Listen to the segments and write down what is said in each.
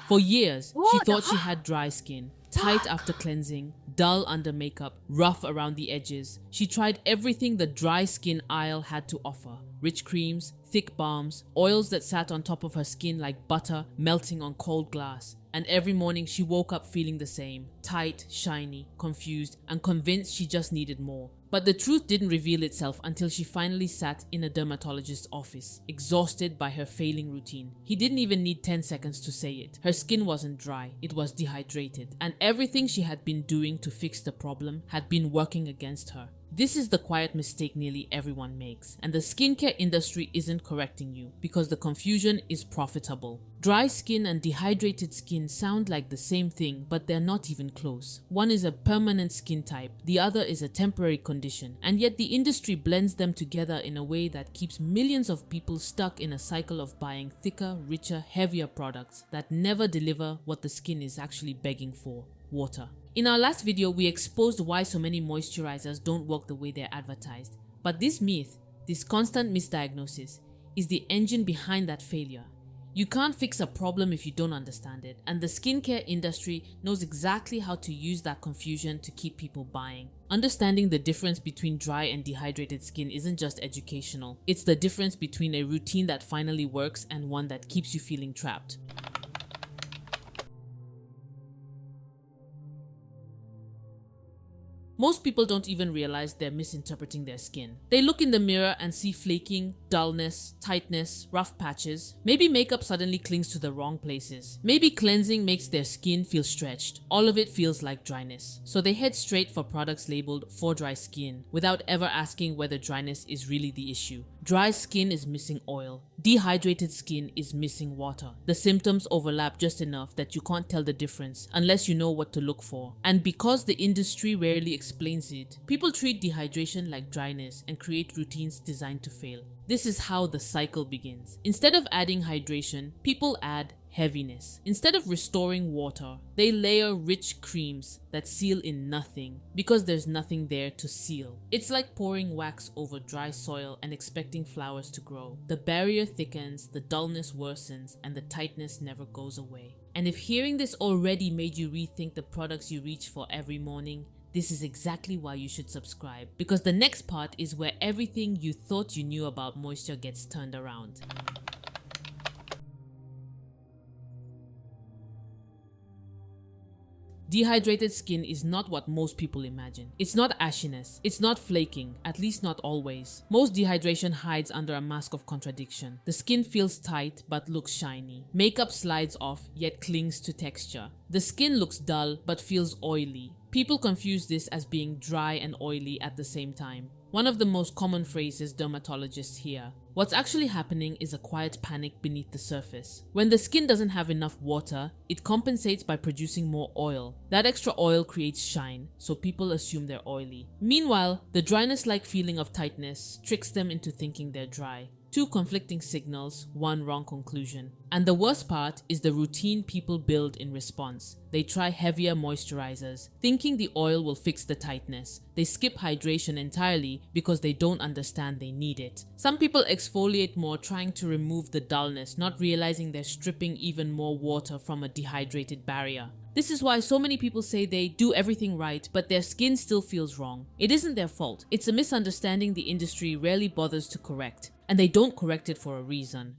For years, she What? thought she had dry skin, tight after cleansing, dull under makeup, rough around the edges. She tried everything the dry skin aisle had to offer. Rich creams, thick balms, oils that sat on top of her skin like butter melting on cold glass. And every morning she woke up feeling the same, tight, shiny, confused, and convinced she just needed more. But the truth didn't reveal itself until she finally sat in a dermatologist's office, exhausted by her failing routine. He didn't even need 10 seconds to say it. Her skin wasn't dry, it was dehydrated, and everything she had been doing to fix the problem had been working against her. This is the quiet mistake nearly everyone makes, and the skincare industry isn't correcting you because the confusion is profitable. Dry skin and dehydrated skin sound like the same thing, but they're not even close. One is a permanent skin type, the other is a temporary condition, and yet the industry blends them together in a way that keeps millions of people stuck in a cycle of buying thicker, richer, heavier products that never deliver what the skin is actually begging for: water. In our last video, we exposed why so many moisturizers don't work the way they're advertised. But this myth, this constant misdiagnosis, is the engine behind that failure. You can't fix a problem if you don't understand it, and the skincare industry knows exactly how to use that confusion to keep people buying. Understanding the difference between dry and dehydrated skin isn't just educational. It's the difference between a routine that finally works and one that keeps you feeling trapped. Most people don't even realize they're misinterpreting their skin. They look in the mirror and see flaking, dullness, tightness, rough patches. Maybe makeup suddenly clings to the wrong places. Maybe cleansing makes their skin feel stretched. All of it feels like dryness. So they head straight for products labeled for dry skin without ever asking whether dryness is really the issue. Dry skin is missing oil. Dehydrated skin is missing water. The symptoms overlap just enough that you can't tell the difference unless you know what to look for. And because the industry rarely explains it, people treat dehydration like dryness and create routines designed to fail. This is how the cycle begins. Instead of adding hydration, people add heaviness. Instead of restoring water, they layer rich creams that seal in nothing because there's nothing there to seal. It's like pouring wax over dry soil and expecting flowers to grow. The barrier thickens, the dullness worsens, and the tightness never goes away. And if hearing this already made you rethink the products you reach for every morning, this is exactly why you should subscribe, because the next part is where everything you thought you knew about moisture gets turned around. Dehydrated skin is not what most people imagine. It's not ashiness. It's not flaking, at least not always. Most dehydration hides under a mask of contradiction. The skin feels tight but looks shiny. Makeup slides off yet clings to texture. The skin looks dull but feels oily. People confuse this as being dry and oily at the same time. One of the most common phrases dermatologists hear. What's actually happening is a quiet panic beneath the surface. When the skin doesn't have enough water, it compensates by producing more oil. That extra oil creates shine, so people assume they're oily. Meanwhile, the dryness-like feeling of tightness tricks them into thinking they're dry. Two conflicting signals, one wrong conclusion. And the worst part is the routine people build in response. They try heavier moisturizers, thinking the oil will fix the tightness. They skip hydration entirely because they don't understand they need it. Some people exfoliate more, trying to remove the dullness, not realizing they're stripping even more water from a dehydrated barrier. This is why so many people say they do everything right, but their skin still feels wrong. It isn't their fault. It's a misunderstanding the industry rarely bothers to correct, and they don't correct it for a reason.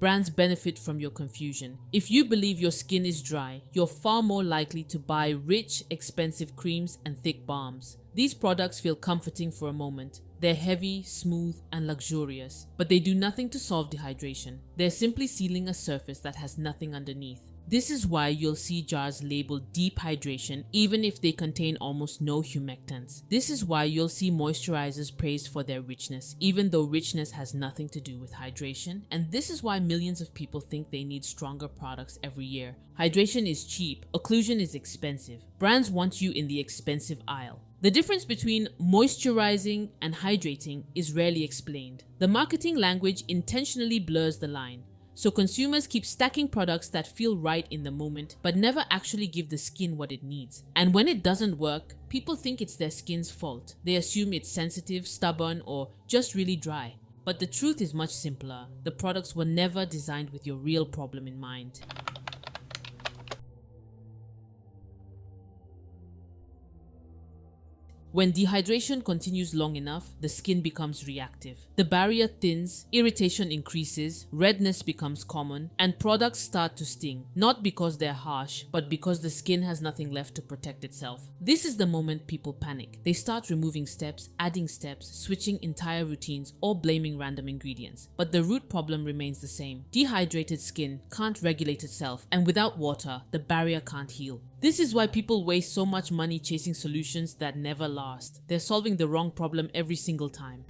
Brands benefit from your confusion. If you believe your skin is dry, you're far more likely to buy rich, expensive creams and thick balms. These products feel comforting for a moment. They're heavy, smooth, and luxurious, but they do nothing to solve dehydration. They're simply sealing a surface that has nothing underneath. This is why you'll see jars labeled deep hydration even if they contain almost no humectants. This is why you'll see moisturizers praised for their richness, even though richness has nothing to do with hydration. And this is why millions of people think they need stronger products every year. Hydration is cheap, occlusion is expensive. Brands want you in the expensive aisle. The difference between moisturizing and hydrating is rarely explained. The marketing language intentionally blurs the line. So consumers keep stacking products that feel right in the moment but never actually give the skin what it needs. And when it doesn't work, people think it's their skin's fault. They assume it's sensitive, stubborn, or just really dry. But the truth is much simpler. The products were never designed with your real problem in mind. When dehydration continues long enough, the skin becomes reactive. The barrier thins, irritation increases, redness becomes common, and products start to sting, not because they're harsh, but because the skin has nothing left to protect itself. This is the moment people panic. They start removing steps, adding steps, switching entire routines, or blaming random ingredients. But the root problem remains the same. Dehydrated skin can't regulate itself, and without water, the barrier can't heal. This is why people waste so much money chasing solutions that never last. They're solving the wrong problem every single time.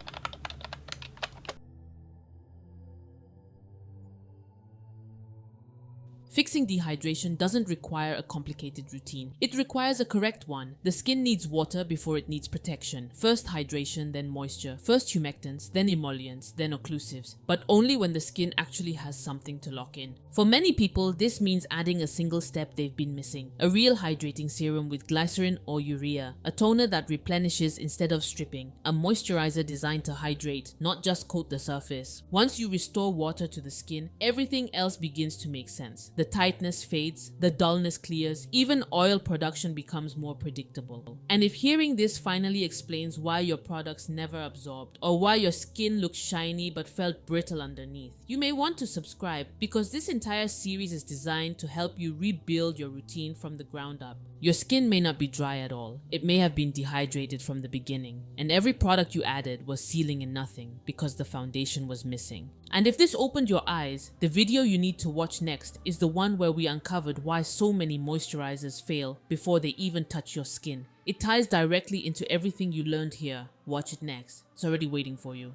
Fixing dehydration doesn't require a complicated routine. It requires a correct one. The skin needs water before it needs protection. First hydration, then moisture. First humectants, then emollients, then occlusives. But only when the skin actually has something to lock in. For many people, this means adding a single step they've been missing. A real hydrating serum with glycerin or urea. A toner that replenishes instead of stripping. A moisturizer designed to hydrate, not just coat the surface. Once you restore water to the skin, everything else begins to make sense. The tightness fades, the dullness clears, even oil production becomes more predictable. And if hearing this finally explains why your products never absorbed, or why your skin looked shiny but felt brittle underneath, you may want to subscribe, because this entire series is designed to help you rebuild your routine from the ground up. Your skin may not be dry at all. It may have been dehydrated from the beginning, and every product you added was sealing in nothing because the foundation was missing. And if this opened your eyes, the video you need to watch next is the one where we uncovered why so many moisturizers fail before they even touch your skin. It ties directly into everything you learned here. Watch it next. It's already waiting for you.